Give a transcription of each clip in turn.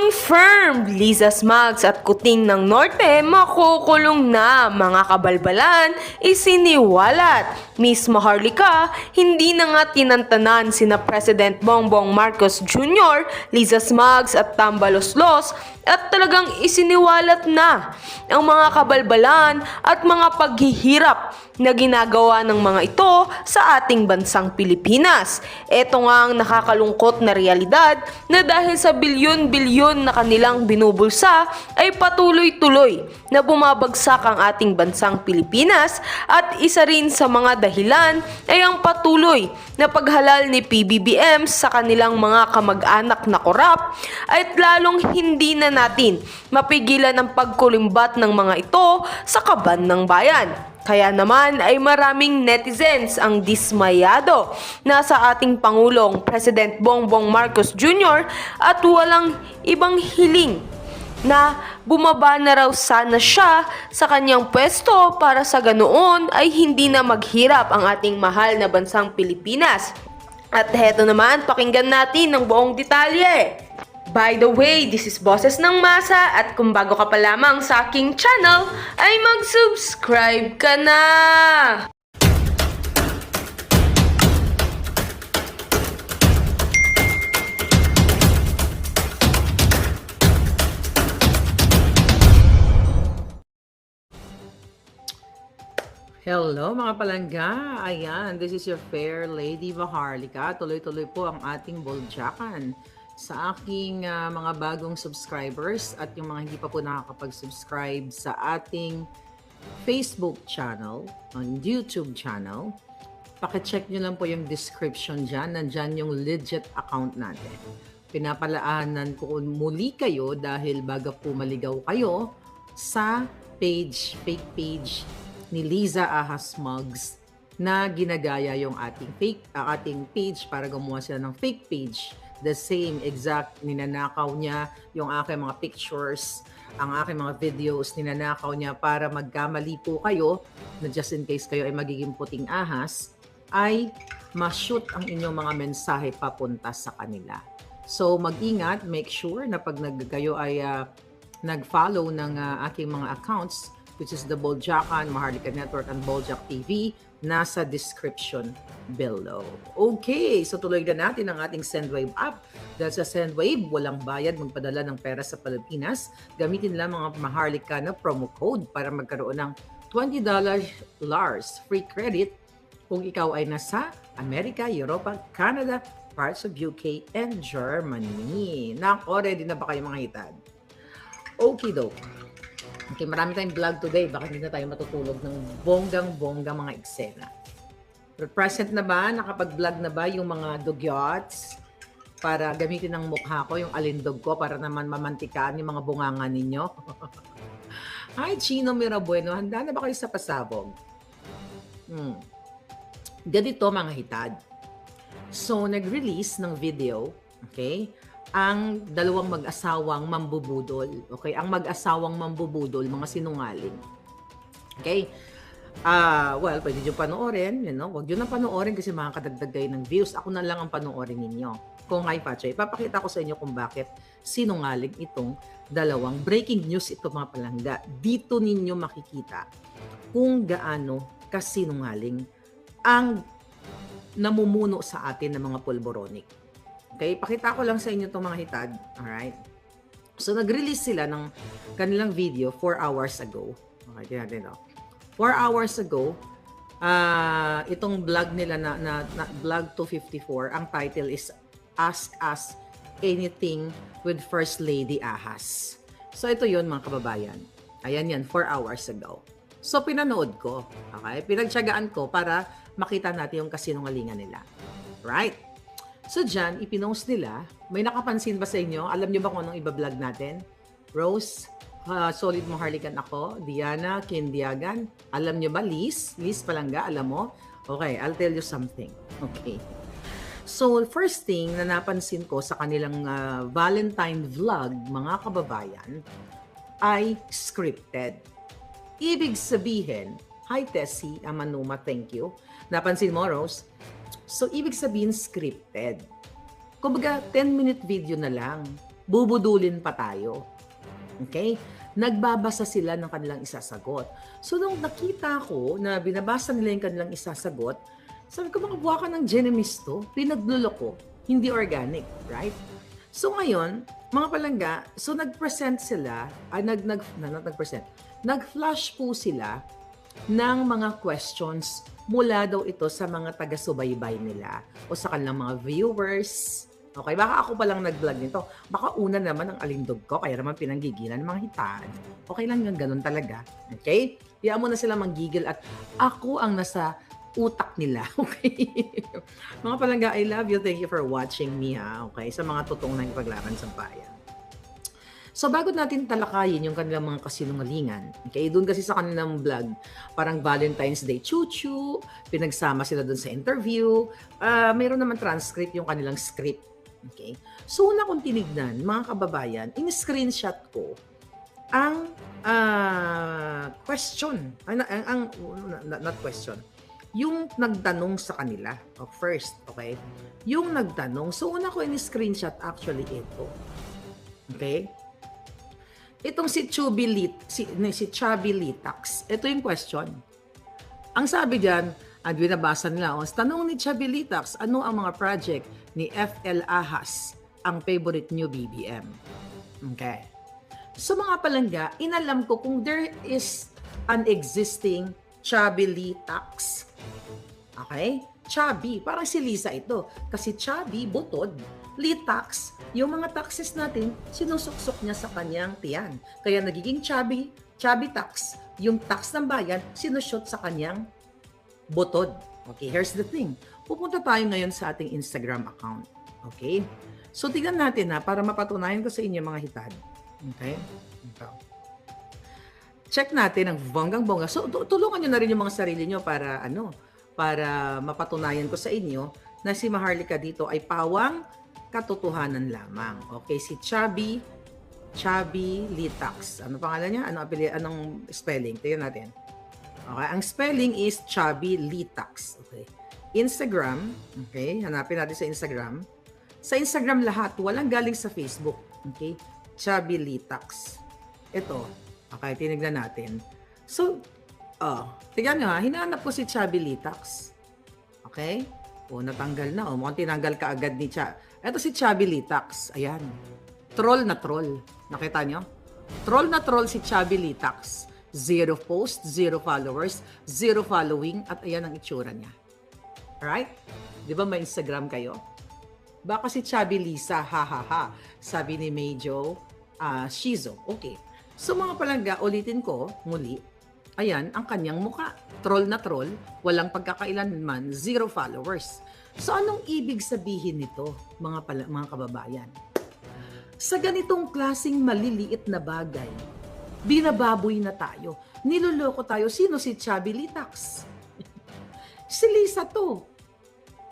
Confirmed! Liza Smags at Kuting ng Norte makukulong na. Mga kabalbalan, isiniwalat. Miss Maharlika, hindi na nga tinantanan sina President Bongbong Marcos Jr., Liza Smags at Tambaloslos at talagang isiniwalat na ang mga kabalbalan at mga paghihirap na ginagawa ng mga ito sa ating bansang Pilipinas. Ito nga ang nakakalungkot na realidad na dahil sa bilyon-bilyon na kanilang binubulsa ay patuloy-tuloy na bumabagsak ang ating bansang Pilipinas at isa rin sa mga dahilan ay ang patuloy na paghalal ni PBBM sa kanilang mga kamag-anak na korap at lalong hindi na natin mapigilan ang pagkulimbat ng mga ito sa kaban ng bayan. Kaya naman ay maraming netizens ang dismayado na sa ating Pangulong President Bongbong Marcos Jr. at walang ibang hiling na bumaba na raw sana siya sa kanyang pwesto para sa ganoon ay hindi na maghirap ang ating mahal na bansang Pilipinas. At heto naman, pakinggan natin ang buong detalye. By the way, this is Boses ng Masa at kung bago ka pa lamang sa aking channel, ay mag-subscribe ka na! Hello mga palangga! Ayan, this is your fair lady Maharlika. Tuloy-tuloy po ang ating boljakan sa aking mga bagong subscribers at yung mga hindi pa po nakakapag-subscribe sa ating Facebook channel, on YouTube channel. Pakicheck nyo lang po yung description dyan. Nandyan yung legit account natin. Pinapalaanan ko muli kayo dahil baga po maligaw kayo sa fake page ni Liza Smags na ginagaya yung ating ating page para gumawa sila ng fake page. The same exact ninanakaw niya yung aking mga pictures, ang aking mga videos, ninanakaw niya para magkamali po kayo na just in case kayo ay magiging puting ahas, ay ma-shoot ang inyong mga mensahe papunta sa kanila. So mag-ingat, make sure na pag kayo ay nag-follow ng aking mga accounts, which is the Boljakan, Maharlika Network, and Boljak TV, nasa description below. Okay, so tuloy na natin ang ating Sendwave app. Dahil sa Sendwave, walang bayad magpadala ng pera sa Pilipinas. Gamitin lang mga Maharlika na promo code para magkaroon ng $20 LARS free credit kung ikaw ay nasa Amerika, Europa, Canada, parts of UK, and Germany. Nako, ready na ba kayo mga hitad? Okay, doke. Okay, marami tayong vlog today. Baka hindi na tayo matutulog ng bonggang-bonggang mga eksena. But present na ba? Nakapag-vlog na ba yung mga dugyots? Para gamitin ng mukha ko, yung alindog ko, para naman mamantikaan yung mga bunganga ninyo. Hi, Chino Mirabueno. Handa na ba kayo sa pasabog? Ganito mga hitad. So, nag-release ng video, okay? Ang dalawang mag-asawang mambubudol. Okay? Ang mag-asawang mambubudol, mga sinungaling. Okay? Well, pwede nyo panoorin. You know? Huwag nyo na panoorin kasi makakadagdag kayo ng views. Ako na lang ang panoorin ninyo. Kung ay pache, ipapakita ko sa inyo kung bakit sinungaling itong dalawang. Breaking news ito mga palangga. Dito ninyo makikita kung gaano kasinungaling ang namumuno sa atin ng mga pulboronic. Okay, pakita ko lang sa inyo itong mga hitad. Alright? So, nag-release sila ng kanilang video 4 hours ago. Okay, tingnan natin. 4 hours ago, itong vlog nila na vlog 254, ang title is Ask Us Anything with First Lady Ahas. So, ito yun mga kababayan. Ayan yan, 4 hours ago. So, pinanood ko. Okay? Pinagtiyagaan ko para makita natin yung kasinungalingan nila. Right? So dyan, ipinost nila, may nakapansin ba sa inyo? Alam nyo ba kung anong iba-vlog natin? Rose, Solid Maharlikan ako, Diana, Kindiagan. Alam nyo ba? Liz Palangga, alam mo? Okay, I'll tell you something. Okay. So first thing na napansin ko sa kanilang Valentine vlog, mga kababayan, ay scripted. Ibig sabihin, hi Tessie, Amanuma, thank you. Napansin mo, Rose? So, ibig sabihin scripted. Kumbaga, 10-minute video na lang. bubudulin pa tayo. Okay? Nagbabasa sila ng kanilang isasagot. So, nung nakita ko na binabasa nila yung kanilang isasagot, sabi ko, mga buha ka ng Genemis to, pinagluloko, hindi organic, right? So, ngayon, mga palangga, so nag-present sila, nag-flash po sila ng mga questions mula daw ito sa mga taga-subaybay nila o sa kanilang mga viewers. Okay, baka ako palang nag-vlog nito. Baka una naman ang alindog ko, kaya naman pinanggigilan ng mga hitaan. Okay lang yung ganun talaga. Okay? Kaya mo na sila manggigil at ako ang nasa utak nila. Okay? Mga palangga, I love you. Thank you for watching me, ha? Okay? Sa mga totoong na ipaglaban sa bayan. So, bago natin talakayin yung kanilang mga kasinungalingan, okay, doon kasi sa kanilang vlog, parang Valentine's Day chuchu, pinagsama sila doon sa interview, mayroon naman transcript yung kanilang script. Okay? So, una kong tinignan, mga kababayan, in-screenshot ko ang question, not question, yung nagtanong sa kanila, first, okay? Yung nagtanong, so una ko in-screenshot actually ito. Okay? Itong si Chubby Litax, ito yung question. Ang sabi diyan, at binabasa nila, tanong ni Chubby Litax, ano ang mga project ni FL Ahas, ang favorite new BBM? Okay. So mga palangga, inalam ko kung there is an existing Chubby Litax. Okay? Chubby, parang si Lisa ito. Kasi chubby, butod. Litax, yung mga taxes natin, sinusuksok niya sa kanyang tiyan. Kaya nagiging chubby tax. Yung tax ng bayan, sinushoot sa kanyang butod. Okay, here's the thing. Pupunta tayo ngayon sa ating Instagram account. Okay? So, tignan natin para mapatunayan ko sa inyo mga hitad. Okay? Ito. Check natin ang bonggang-bongga. So, tulungan nyo na rin yung mga sarili nyo para mapatunayan ko sa inyo na si Maharlika dito ay pawang katotohanan lamang. Okay, si Chubby Litax. Ano pangalan niya? Anong spelling? Tingnan natin. Okay, ang spelling is Chubby Litax. Okay. Instagram, okay, hanapin natin sa Instagram. Sa Instagram lahat, walang galing sa Facebook. Okay? Chubby Litax. Ito. Okay, tinignan natin. So, tignan nyo hinanap ko si Chubby Litax. Okay? Natanggal na. Mukhang tinanggal ka agad ni Ito si Chubby Litax. Ayan. Troll na troll. Nakita nyo? Troll na troll si Chubby Litax. 0 post, 0 followers, 0 following, at ayan ang itsura niya. Right? Di ba may Instagram kayo? Baka si Chubby Lisa, ha ha ha. Sabi ni Medyo Shizo. Okay. So mga palangga, ulitin ko muli. Ayan ang kanyang muka. Troll na troll, walang pagkakailanman, 0 followers. So anong ibig sabihin nito, mga kababayan? Sa ganitong klasing maliliit na bagay, binababoy na tayo. Niloloko tayo. Sino si Chubby Litax? Si Lisa to.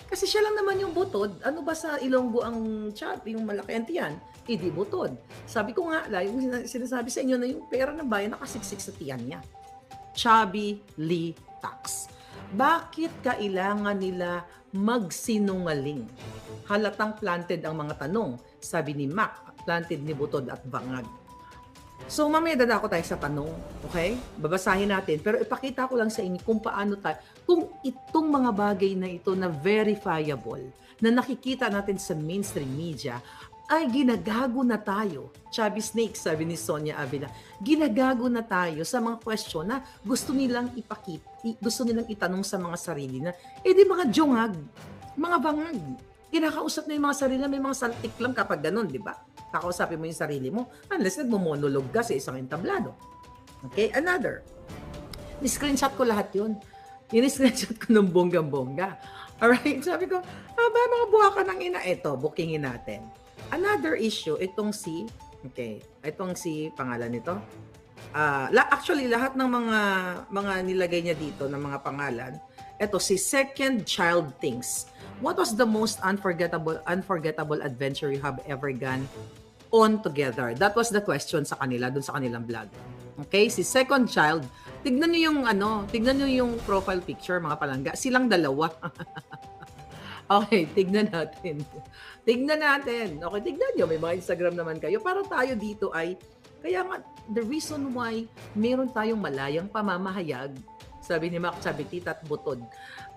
Kasi siya lang naman yung butod. Ano ba sa Ilonggo ang chubby, yung malaki ang tiyan? Hindi butod. Sabi ko nga, yung sinasabi sa inyo na yung pera ng bayan nakasiksik sa tiyan niya. Chubby Litax. Bakit kailangan nila magsinungaling? Halatang planted ang mga tanong. Sabi ni Mac, planted ni Butod at Bangag. So mamaya dadako tayo sa tanong, okay? Babasahin natin, pero ipakita ko lang sa inyo kung paano tayo, kung itong mga bagay na ito na verifiable, na nakikita natin sa mainstream media, ay ginagago na tayo. Chubby Snake, sabi ni Sonia Avila, ginagago na tayo sa mga question na gusto nilang gusto nilang itanong sa mga sarili na, di mga jongag, mga bangag. Kinakausap na yung mga sarili, may mga saltik lang kapag ganun, di ba? Kakausapin mo yung sarili mo unless nagmo-monologue ka sa isang entablado. Okay? Another. Ni-screenshot ko lahat yun. Ni-screenshot ko ng bonggang-bongga. Alright? Sabi ko, mga buha ka ng ina. Ito, bookingin natin. Another issue, itong si pangalan nito. Actually, lahat ng mga nilagay niya dito ng mga pangalan, ito, si Second Child Things. What was the most unforgettable adventure you have ever gone on together? That was the question sa kanila, dun sa kanilang vlog. Okay, si Second Child, tignan niyo yung profile picture, mga palangga. Silang dalawa. Okay, tignan natin. Tignan natin. Okay, tignan nyo. May mga Instagram naman kayo. Para tayo dito ay, kaya nga, the reason why meron tayong malayang pamamahayag, sabi ni Mac Chaviti at Butod,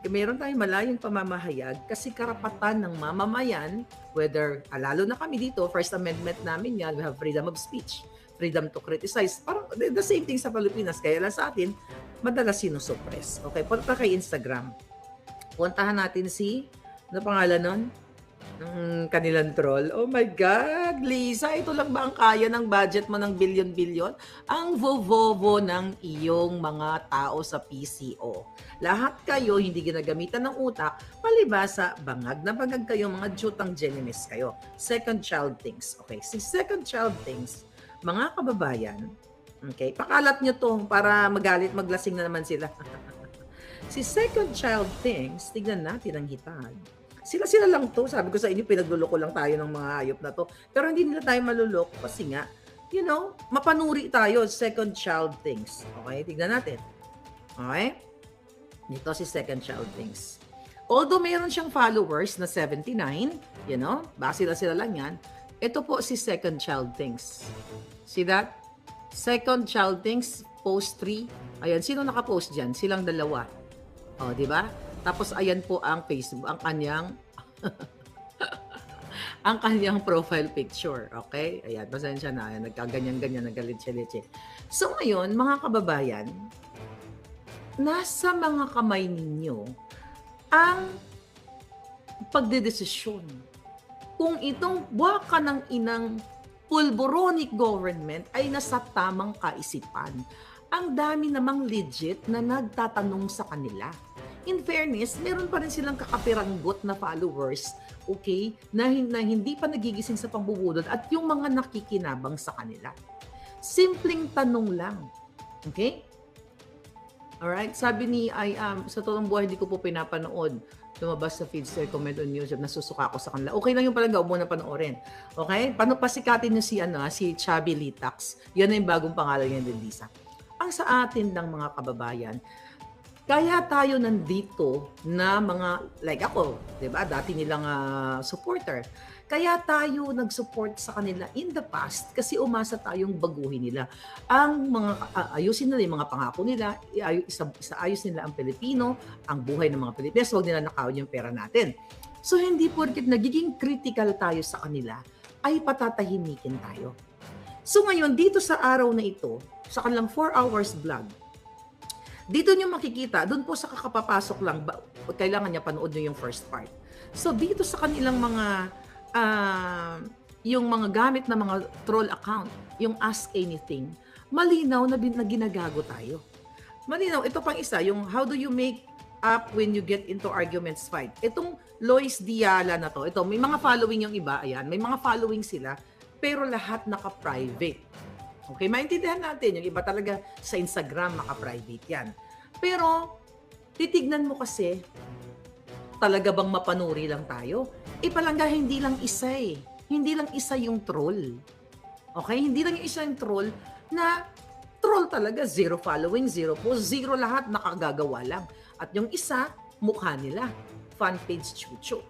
meron tayong malayang pamamahayag kasi karapatan ng mamamayan, whether, lalo na kami dito, First Amendment namin yan, we have freedom of speech, freedom to criticize. Parang the same thing sa Pilipinas. Kaya lang sa atin, madalas sinusuppress. Okay, punta kay Instagram. Puntahan natin si, ano pangalan nun? Kanilang troll. Oh my God, Lisa, ito lang ba ang kaya ng budget mo ng bilyon-bilyon? Ang vovovo ng iyong mga tao sa PCO. Lahat kayo hindi ginagamitan ng utak, palibasa, bangag na bangag kayo, mga jutang genimis kayo. Second child things. Okay, si second child things, mga kababayan, okay, pakalat nyo to para magalit, maglasing na naman sila. Si second child things, tignan natin ang hitad. Sila lang to. Sabi ko sa inyo, pinagluloko lang tayo ng mga hayop na to. Pero hindi nila tayo maluloko kasi nga, you know, mapanuri tayo. Second child things. Okay, tignan natin. Okay? Dito si second child things. Although mayroon siyang followers na 79, you know, base sila lang yan, ito po si second child things. See that? Second child things, post 3. Ayan, sino nakapost dyan? Silang dalawa. O, di ba? Tapos ayan po ang Facebook, ang kanyang ang kanyang profile picture. Okay? Ayan, pasensya na. Ayan, nagkaganyan-ganyan, nagalit-leche. So ngayon, mga kababayan, nasa mga kamay ninyo ang pagdedesisyon. Kung itong waka ng inang pulboronic government ay nasa tamang kaisipan, ang dami namang legit na nagtatanong sa kanila. In fairness, meron pa rin silang kakapiranggot na followers, okay, na hindi pa nagigising sa pambubudol at yung mga nakikinabang sa kanila. Simpleng tanong lang. Okay? Alright? Sabi ni sa totoong buhay, hindi ko po pinapanood. Lumabas sa feeds, comment on YouTube, nasusuka ako sa kanila. Okay lang yung pala, huwag mo na panoorin. Okay? Paano pasikatin nyo si Chubby Litax? Yan na yung bagong pangalan niya din, Lisa. Ang sa atin ng mga kababayan, kaya tayo nandito na mga, like ako, di ba? Dati nilang supporter. Kaya tayo nag-support sa kanila in the past kasi umasa tayong baguhin nila. Ang mga, ayusin nila yung mga pangako nila, isaayos nila ang Pilipino, ang buhay ng mga Pilipinas, huwag nila nakawin yung pera natin. So hindi porket nagiging critical tayo sa kanila, ay patatahimikin tayo. So ngayon, dito sa araw na ito, sa kanilang 4 hours vlog, dito nyo makikita, doon po sa kakapapasok lang, kailangan niya panood nyo yung first part. So dito sa kanilang mga, yung mga gamit na mga troll account, yung Ask Anything, malinaw na ginagago tayo. Malinaw, ito pang isa, yung how do you make up when you get into arguments fight. Itong Lois Diala na to, ito, may mga following yung iba, ayan, may mga following sila, pero lahat naka-private. Okay, maintindihan natin, yung iba talaga sa Instagram, maka-private yan. Pero, titignan mo kasi, talaga bang mapanuri lang tayo? Palangga, hindi lang isa eh. Hindi lang isa yung troll. Okay, hindi lang yung isa yung troll na troll talaga, 0 following, 0 post, 0 lahat, nakagagawa lang. At yung isa, mukha nila, fan page chucho.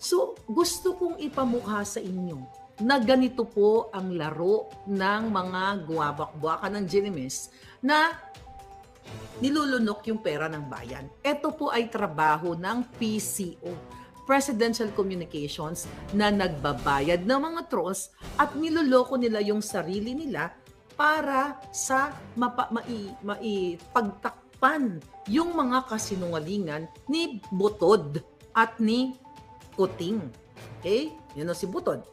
So, gusto kong ipamukha sa inyo na ganito po ang laro ng mga guwabak-buwakan ng Genimes na nilulunok yung pera ng bayan. Ito po ay trabaho ng PCO, Presidential Communications, na nagbabayad ng mga trolls at niloloko nila yung sarili nila para sa maipagtakpan yung mga kasinungalingan ni Butod at ni Kuting. Okay? Yun o si Butod.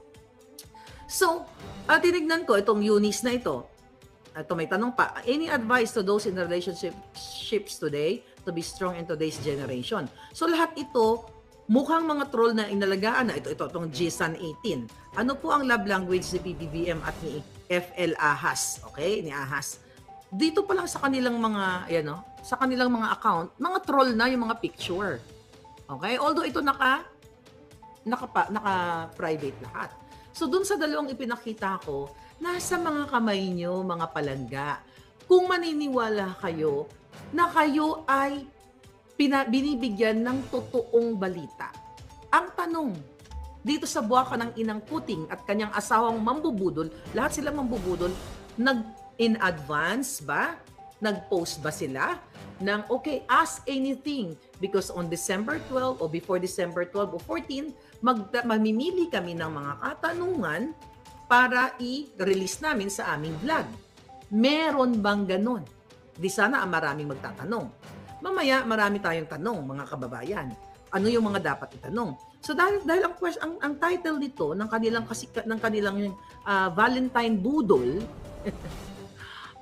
So, tinignan ko itong Eunice na ito. Ito may tanong pa. Any advice to those in relationships today to be strong in today's generation? So, lahat ito, mukhang mga troll na inalagaan na. Ito, itong GSAN 18. Ano po ang love language ni PBBM at ni FL Ahas? Okay, ni Ahas. Dito pa lang sa kanilang mga, sa kanilang mga account, mga troll na yung mga picture. Okay? Although ito naka-private lahat. So, dun sa dalawang ipinakita ko, nasa mga kamay nyo, mga palangga. Kung maniniwala kayo na kayo ay binibigyan ng totoong balita. Ang tanong, dito sa buwaka ng inang Kuting at kanyang asawang mambubudol, lahat sila mambubudol, in advance ba? Nag-post ba sila ng, okay, ask anything because on December 12 o before December 12 o 14, mamimili kami ng mga katanungan para i-release namin sa aming vlog. Meron bang ganon? Di sana maraming magtatanong. Mamaya marami tayong tanong, mga kababayan. Ano yung mga dapat itanong? So dahil ang title nito ng kanilang Valentine Budol.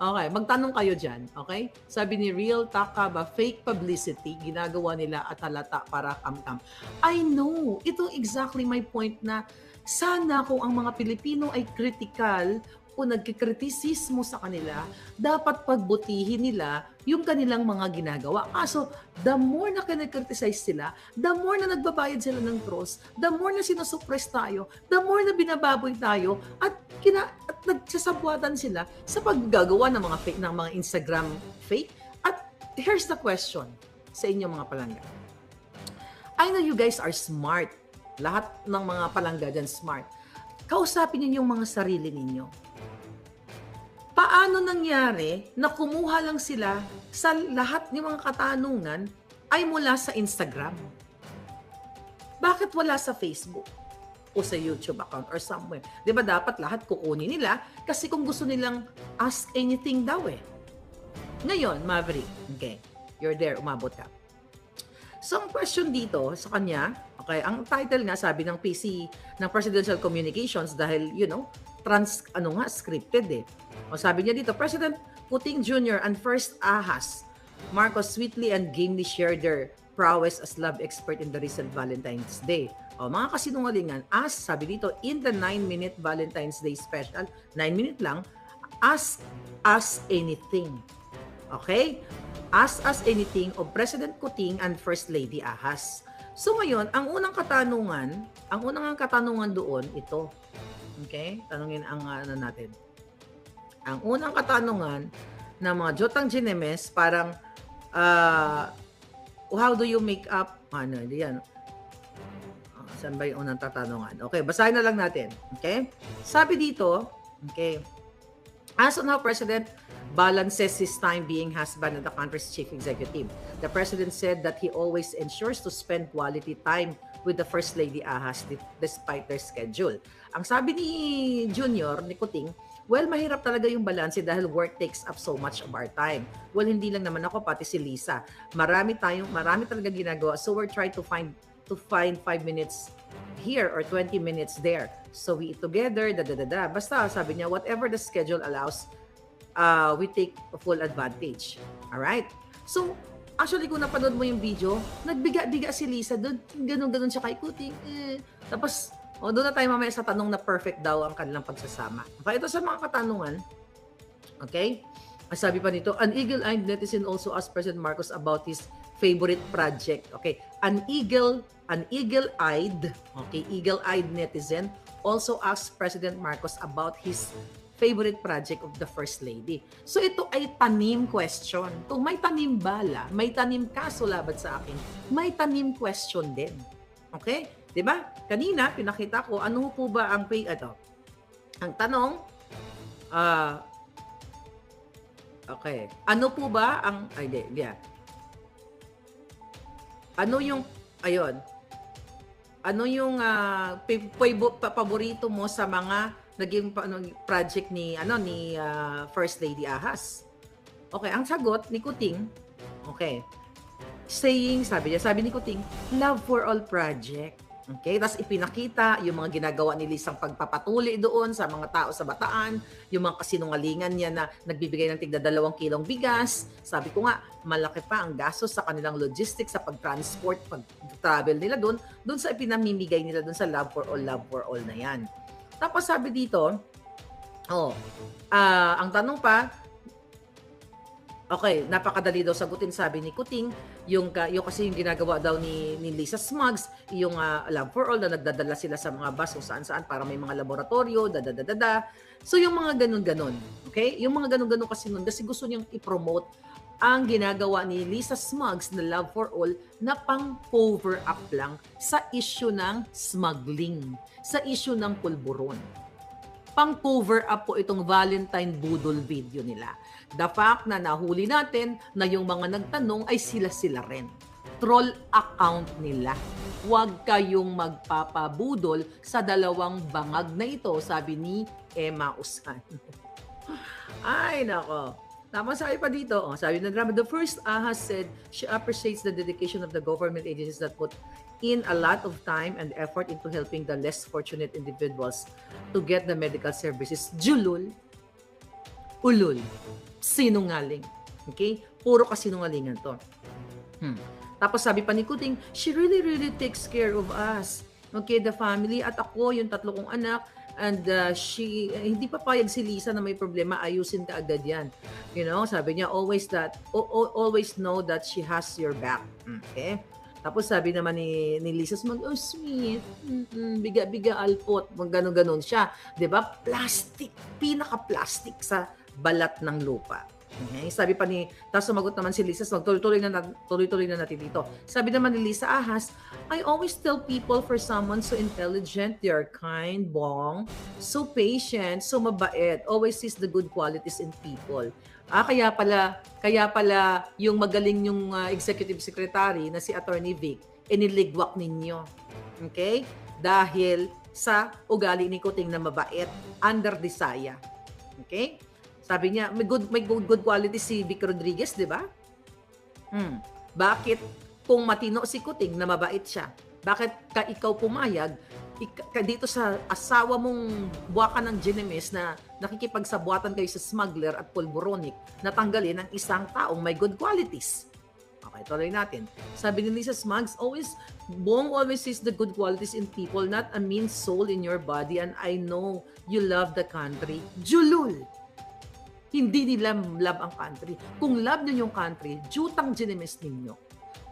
Okay, magtanong kayo diyan, okay? Sabi ni Real Taka ba fake publicity ginagawa nila at halata para kamkam. I know, ito exactly my point na sana kung ang mga Pilipino ay critical o nagkikritisismo sa kanila, dapat pagbutihin nila yung kanilang mga ginagawa. Kaso, the more na kinakriticize sila, the more na nagbabayad sila ng trolls, the more na sinusuppress tayo, the more na binababoy tayo, at nagsasabwatan sila sa paggagawa ng mga fake, ng mga Instagram fake. At here's the question sa inyo mga palangga. I know you guys are smart. Lahat ng mga palangga dyan smart. Kausapin ninyo yung mga sarili ninyo. Paano nangyari na kumuha lang sila sa lahat ng mga katanungan ay mula sa Instagram? Bakit wala sa Facebook o sa YouTube account or somewhere? Di ba dapat lahat kukunin nila kasi kung gusto nilang ask anything daw eh. Ngayon, Maverick, okay, you're there, umabot ka. So, ang question dito sa kanya, okay, ang title nga sabi ng PC ng Presidential Communications dahil, scripted eh. O sabi niya dito, President Kuting Jr. and First Ahas Marcos sweetly and gamely shared their prowess as love expert in the recent Valentine's Day. O mga kasinungalingan, sabi dito, in the 9-minute Valentine's Day special, 9-minute lang, ask us anything. Okay? Ask us anything of President Kuting and First Lady Ahas. So ngayon, ang unang katanungan doon, ito. Okay? Tanungin ang natin. Ang unang katanungan ng mga Jotang Ginemes, parang, how do you make up? Yan. Saan ba yung unang tatanungan? Okay, basahin na lang natin. Okay? Sabi dito, okay, as on how President balances his time being husband of the country's chief executive. The president said that he always ensures to spend quality time with the First Lady Ahas despite their schedule. Ang sabi ni Junior, ni Kuting, well, mahirap talaga yung balanse dahil work takes up so much of our time. Well, hindi lang naman ako, pati si Lisa. Marami talaga ginagawa. So we're trying to find 5 minutes here or 20 minutes there. So we eat together, Basta, sabi niya, whatever the schedule allows, we take full advantage. Alright? So, actually, kung napanood mo yung video, nagbiga-biga si Lisa doon. Ganun-ganun siya kay Kuting. Tapos, doon na tayo mamaya sa tanong na perfect daw ang kanilang pagsasama. Okay, ito sa mga katanungan. Okay? Sabi pa nito, an eagle-eyed netizen also asked President Marcos about his favorite project. Okay, an eagle-eyed netizen also asked President Marcos about his favorite project of the First Lady. So ito ay tanim question. Kung may tanim bala, may tanim kaso laban sa akin, may tanim question din. Okay? Diba? Kanina, pinakita ko, ano po ba ang ang tanong, okay, ano po ba ang, ano yung, ano yung paborito mo sa mga naging project ni First Lady Ahas? Okay, ang sagot ni Kuting, okay, sabi ni Kuting, Love for All Project. Okay, tapos ipinakita yung mga ginagawa ni Lisang pagpapatuli doon sa mga tao sa Bataan, yung mga kasinungalingan niya na nagbibigay ng tigda 2 kilong bigas. Sabi ko nga, malaki pa ang gastos sa kanilang logistics, sa pag-transport, pag-travel nila doon sa ipinamimigay nila doon sa Love for All na yan. Tapos sabi dito, ang tanong pa, okay, napakadali daw sagutin, sabi ni Kuting, yung kasi yung ginagawa daw ni Lisa Smugs, yung Love for All na nagdadala sila sa mga bus kung saan-saan para may mga laboratorio, So yung mga ganun-ganun, okay? Yung mga ganun-ganun kasi nun, kasi gusto niyang i-promote ang ginagawa ni Lisa Smugs na Love for All na pang-cover up lang sa issue ng smuggling, sa issue ng pulburon. Pang-cover up po itong Valentine Budol video nila. The fact na nahuli natin na yung mga nagtanong ay sila-sila rin. Troll account nila. Huwag kayong magpapabudol sa dalawang bangag na ito, sabi ni Emma Usan. Ay, nako. Tapos sabi pa dito, sabi ng drama, the first Ahas said she appreciates the dedication of the government agencies that put in a lot of time and effort into helping the less fortunate individuals to get the medical services. Julul, ulul, sinungaling. Okay? Puro kasinungalingan to. Tapos sabi pa ni Kuting, she really takes care of us. Okay, the family at ako, yung 3 kong anak, and hindi pa payag si Lisa na may problema, ayusin ka agad yan. You know, sabi niya, always know that she has your back. Okay? Tapos sabi naman ni Lisa, oh sweet, biga alpot, ganon siya. 'Di ba? Plastic, pinaka-plastic sa balat ng lupa. Okay? Sabi pa tapos sumagot naman si Lisa, tuloy-tuloy na natin dito. Sabi naman ni Lisa Ahas, I always tell people for someone so intelligent, they are kind, bong, so patient, so mabait, always sees the good qualities in people. Kaya pala yung magaling yung executive secretary na si Attorney Vic, iniligwak ninyo. Okay? Dahil sa ugali ni Kuting na mabait, under desire. Okay? Sabi niya, may good quality si Vic Rodriguez, di ba? Bakit kung matino si Kuting na mabait siya, bakit ikaw pumayag dito sa asawa mong buwakan ng Ginemes na nakikipagsabuatan kayo sa smuggler at pulboronic na tanggalin ang isang taong may good qualities? Okay, tuloy natin. Sabi ni Lisa Smugs, Bong always sees the good qualities in people, not a mean soul in your body, and I know you love the country. Julul! Hindi nila love ang country. Kung love nyo yung country, jutang Ginemes ninyo.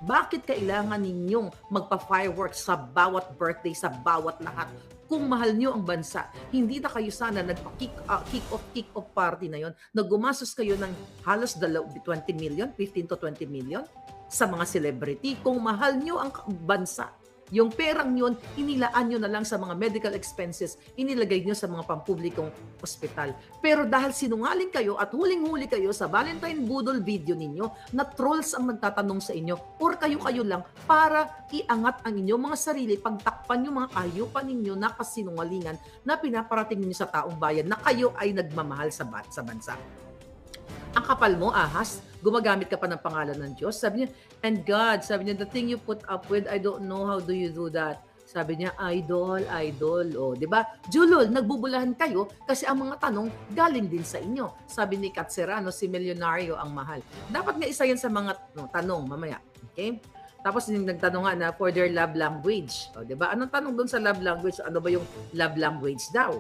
Bakit kailangan ninyong magpa-fireworks sa bawat birthday, sa bawat lahat? Kung mahal nyo ang bansa, hindi na kayo sana nagpa-kick-off party na yon, na gumastos kayo ng halos 20 million, 15 to 20 million sa mga celebrity. Kung mahal nyo ang bansa, yung perang yun, inilaan nyo na lang sa mga medical expenses, inilagay nyo sa mga pampublikong ospital. Pero dahil sinungaling kayo at huling-huli kayo sa Valentine Budol video ninyo, na trolls ang nagtatanong sa inyo, or kayo-kayo lang para iangat ang inyong mga sarili, pagtakpan yung mga kahayupan ninyo na kasinungalingan na pinaparating ninyo sa taong bayan na kayo ay nagmamahal sa bansa. Ang kapal mo, Ahas, gumagamit ka pa ng pangalan ng Diyos. Sabi niya, and God, sabi niya, the thing you put up with, I don't know how do you do that. Sabi niya, idol. O, di ba? Julol, nagbubulahan kayo kasi ang mga tanong galing din sa inyo. Sabi ni Kat Serrano, si milyonaryo ang mahal. Dapat nga isa yan sa mga tanong mamaya. Okay? Tapos yung nagtanong nga na for their love language. O, di ba? Anong tanong doon sa love language? Ano ba yung love language daw?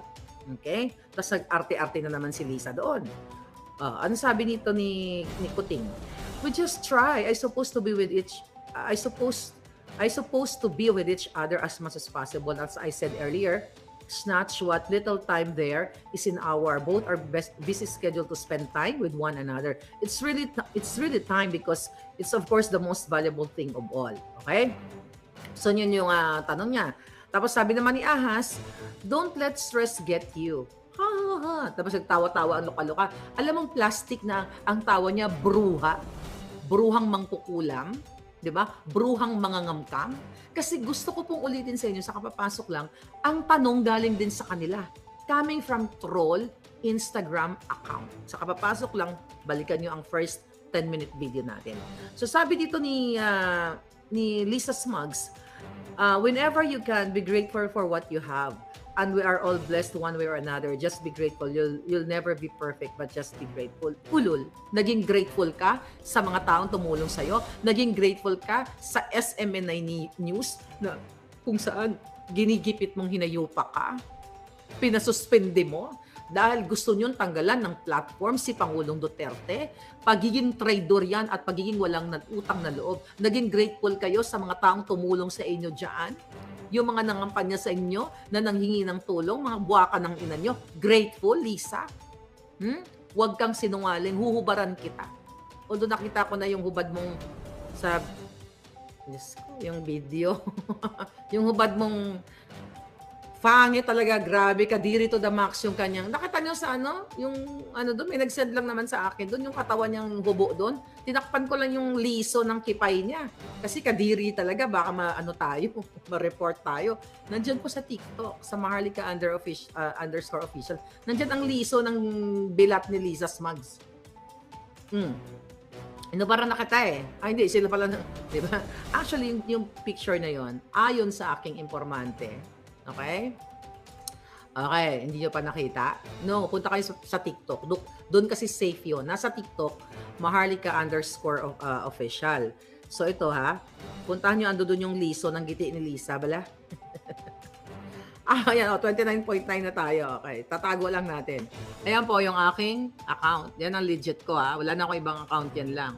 Okay? Tapos nag-arte-arte na naman si Lisa doon. Ano sabi nito ni Kuting? We just try. I supposed to be with each other as much as possible. As I said earlier, snatch what little time there is in both our best busy schedule to spend time with one another. It's really time because it's of course the most valuable thing of all. Okay? So yun yung tanong niya. Tapos sabi naman ni Ahas, don't let stress get you. Tapos nagtawa-tawa ang luka-luka. Alam mong plastic na ang tawa niya, bruhang mangkukulam, di ba? Bruhang mangangamkam. Kasi gusto ko pong ulitin sa inyo, sa kapapasok lang, ang tanong galing din sa kanila. Coming from troll Instagram account. Sa kapapasok lang, balikan nyo ang first 10-minute video natin. So sabi dito ni Lisa Smugs, whenever you can, be grateful for what you have. And we are all blessed one way or another. Just be grateful. You'll never be perfect, but just be grateful. Ulul, naging grateful ka sa mga taong tumulong sa'yo. Naging grateful ka sa SMNI News na kung saan ginigipit mong hinayupa ka. Pinasuspende mo dahil gusto niyong tanggalan ng platform si Pangulong Duterte. Pagiging traidor yan at pagiging walang utang na loob. Naging grateful kayo sa mga taong tumulong sa inyo dyan. Yung mga nangampanya sa inyo na nanghingi ng tulong, mga buwaka ng ina nyo. Grateful, Lisa? Huwag kang sinungaling, huhubaran kita. although nakita ko na yung hubad mong sa Diyos ko, yung video. Yung hubad mong pangit talaga, grabe, kadiri to the max yung kanyang. Nakita niyo sa ano? Yung ano doon, may nag-send lang naman sa akin doon, yung katawan niyang hubo doon. Tinakpan ko lang yung liso ng kipay niya. Kasi kadiri talaga, baka ano tayo, ma-report tayo. Nandiyan po sa TikTok, sa Maharlika underscore official. Nandiyan ang liso ng bilat ni Liza Smugs. Ano parang nakita eh. Hindi, sila pala, di ba? Actually, yung picture na yon ayon sa aking informante, okay? Okay, hindi nyo pa nakita? No, punta kayo sa TikTok. Doon kasi safe yun. Nasa TikTok, Maharlika underscore official. So ito ha, puntahan nyo ando doon yung liso ng giti ni Lisa, bala? Ayan, 29.9 na tayo. Okay, tatago lang natin. Ayan po yung aking account. Yan ang legit ko ha. Wala na ako ibang account, yan lang.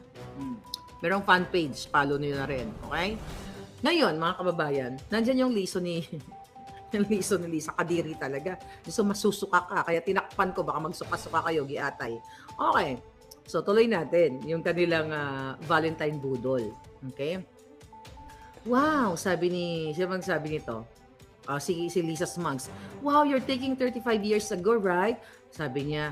Merong fan page, follow nyo na rin. Okay? Ngayon, mga kababayan, nandyan yung liso ni yung liso ni Lisa, kadiri talaga. So, masusuka ka. Kaya tinakpan ko, baka magsuka-suka kayo, giatay. Okay. So, tuloy natin yung kanilang Valentine Budol. Okay? Wow! Sabi nito, si Lisa Smugs, wow, you're taking 35 years ago, right? Sabi niya,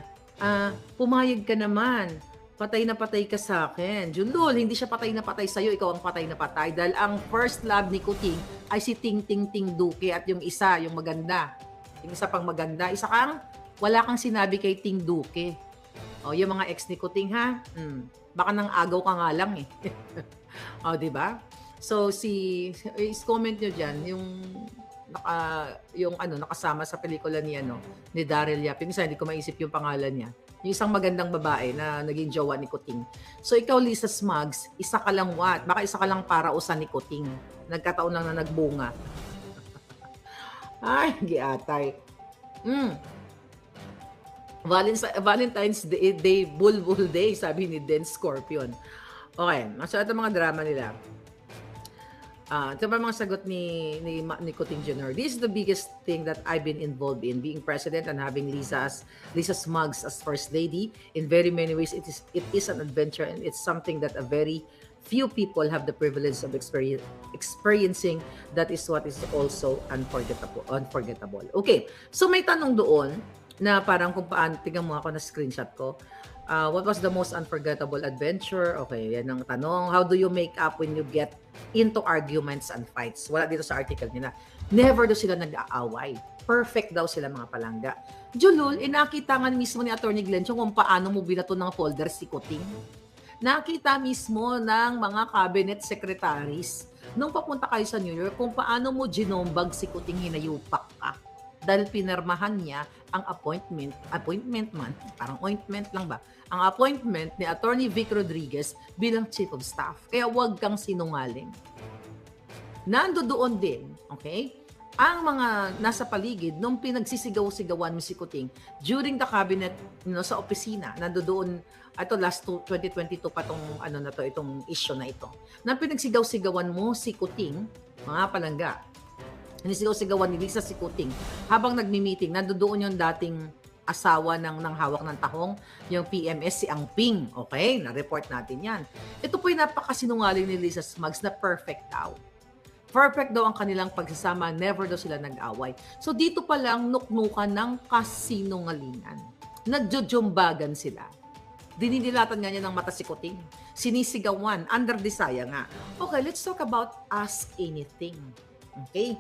pumayag ka naman. Patay na patay ka sa akin. Junlul, hindi siya patay na patay sa'yo, ikaw ang patay na patay. Dahil ang first love ni Kuting ay si Ting Ting Ting Duque at yung isa, yung maganda. Yung isa pang maganda. Isa kang, wala kang sinabi kay Ting Duque. O, yung mga ex ni Kuting ha? Baka nang agaw ka nga lang eh. O, diba? So, comment nyo dyan, yung nakasama sa pelikula ni Daryl Yap. Yung isa, hindi ko maisip yung pangalan niya. Yung isang magandang babae na naging jowa ni Kuting. So ikaw, Lisa Smugs, isa ka lang what? Baka isa ka lang para usan ni Kuting. Nagkataon lang na nagbunga. Ay, giatay. Valentine's Day, Bulbul Day, sabi ni Den Scorpion. Okay, so ito mga drama nila. Ito pa mga sagot ni Kuting Jr. This is the biggest thing that I've been involved in, being president and having Lisa Smugs as first lady. In very many ways, it is an adventure, and it's something that a very few people have the privilege of experiencing. That is what is also unforgettable. Okay, so may tanong doon na parang kung paano, tingnan mo ako na screenshot ko. What was the most unforgettable adventure? Okay, yan ang tanong. How do you make up when you get into arguments and fights? Wala dito sa article nila. Never daw sila nag-aaway. Perfect daw sila mga palangga. Julul, nakita nga mismo ni Atty. Glenchong kung paano mo binato ng folder si Kuting. Nakita mismo ng mga cabinet secretaries nung papunta kayo sa New York kung paano mo ginombag si Kuting, hinayupak ka. Dahil pinirmahan niya ang appointment man, parang ointment lang ba? Ang appointment ni Attorney Vic Rodriguez bilang Chief of Staff. Kaya huwag kang sinungaling. Nando doon din, okay? Ang mga nasa paligid nung pinagsisigaw-sigawan mo si Kuting during the cabinet sa opisina, nando doon, ito last 2022 pa itong issue na ito. Na pinagsigaw-sigawan mo si Kuting, mga palangga, sinisigaw-sigawan ni Lisa si Kuting habang nagmi-meeting, nandoon yung dating asawa ng hawak ng tahong, yung PMS si Ang Ping. Okay, na-report natin yan. Ito po yung napakasinungaling ni Lisa Smugs na perfect daw. Perfect daw ang kanilang pagsasama, never daw sila nag-away. So dito pa lang nuknukan ng kasinungalingan. Nagjujumbagan sila. Dinidilatan nga niya ng mata si Kuting. Sinisigawan, under desire nga. Okay, let's talk about Ask Anything. Okay?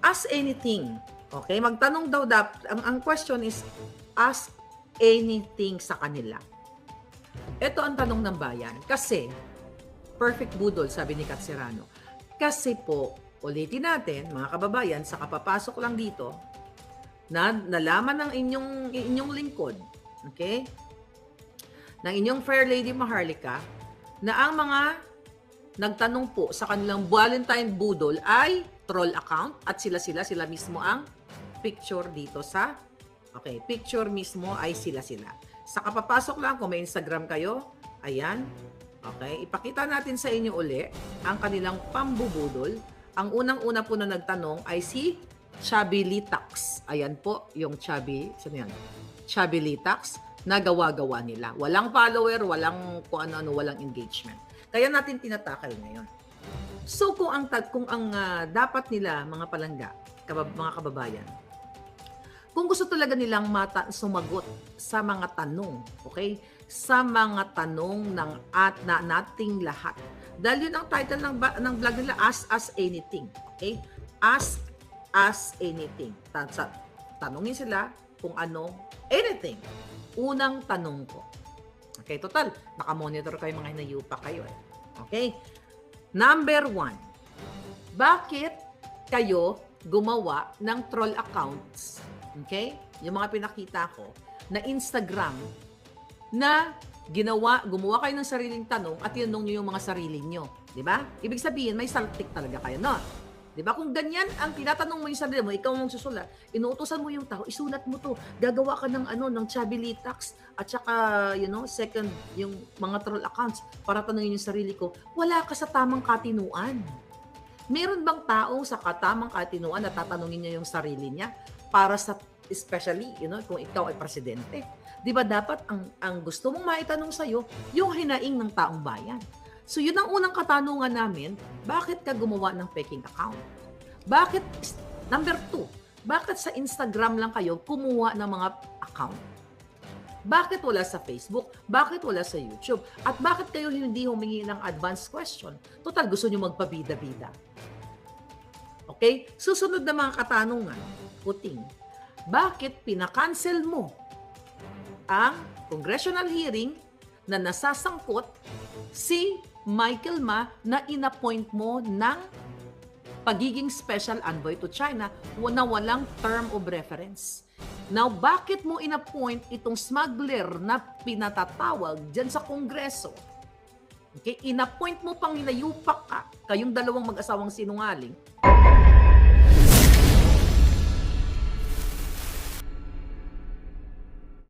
Ask anything. Okay? Magtanong daw ang question is, ask anything sa kanila. Ito ang tanong ng bayan. Kasi, perfect budol, sabi ni Kat Serrano. Kasi po, ulitin natin, mga kababayan, sa kapapasok lang dito, na nalaman ng inyong lingkod, okay? Ng inyong Fair Lady Maharlika, na ang mga nagtanong po sa kanilang Valentine Budol ay troll account at sila mismo ang picture dito sa picture mismo ay sila. Sa kapapasok lang, kung may Instagram kayo, ayan, okay, ipakita natin sa inyo uli ang kanilang pambubudol. Ang unang-una po na nagtanong ay si Chubby Litax. Ayan po, yung Chubby, saan yan? Chubby Litax. na gawa-gawa nila. Walang follower, walang kung ano-ano, walang engagement. Kaya natin tinatakal ngayon. So kung ang dapat nila mga palangga, mga kababayan, kung gusto talaga nilang sumagot sa mga tanong, okay? Sa mga tanong na nating lahat. Dahil yun ang title ng vlog nila, Ask Us Anything. Okay? Ask Us Anything. Tanungin sila kung ano, anything. Unang tanong ko. Okay, total, nakamonitor kayo, mga hinayupa kayo. Okay? Number 1. Bakit kayo gumawa ng troll accounts? Okay? Yung mga pinakita ko na Instagram na gumawa kayo ng sariling tanong at tinanong nyo yung mga sarili nyo. Di ba? Ibig sabihin, may saltik talaga kayo, no? Di ba? Kung ganyan ang tinatanong mo yung sarili mo, ikaw mong susulat, inuutosan mo yung tao, isulat mo to. Gagawa ka ng ng Chabilitax at saka, second, yung mga troll accounts para tanongin yung sarili ko. Wala ka sa tamang katinuan. Meron bang tao sa katamang katinuan na tatanungin niya yung sarili niya para sa, especially, kung ikaw ay presidente? Di ba dapat ang gusto mong maitanong sa'yo, yung hinaing ng taong bayan? So yun ang unang katanungan namin, bakit ka gumawa ng faking account? Bakit, number 2, bakit sa Instagram lang kayo kumuha ng mga account? Bakit wala sa Facebook? Bakit wala sa YouTube? At bakit kayo hindi humingi ng advanced question? Total, gusto nyo magpabida-bida. Okay? Susunod na mga katanungan, puting, bakit pinakancel mo ang congressional hearing na nasasangkot si Michael Ma na inappoint mo ng pagiging special envoy to China na walang term of reference? Now, bakit mo inappoint itong smuggler na pinatatawag dyan sa Kongreso? Okay? Inappoint mo pang hinayupak ka, kayong dalawang mag-asawang sinungaling,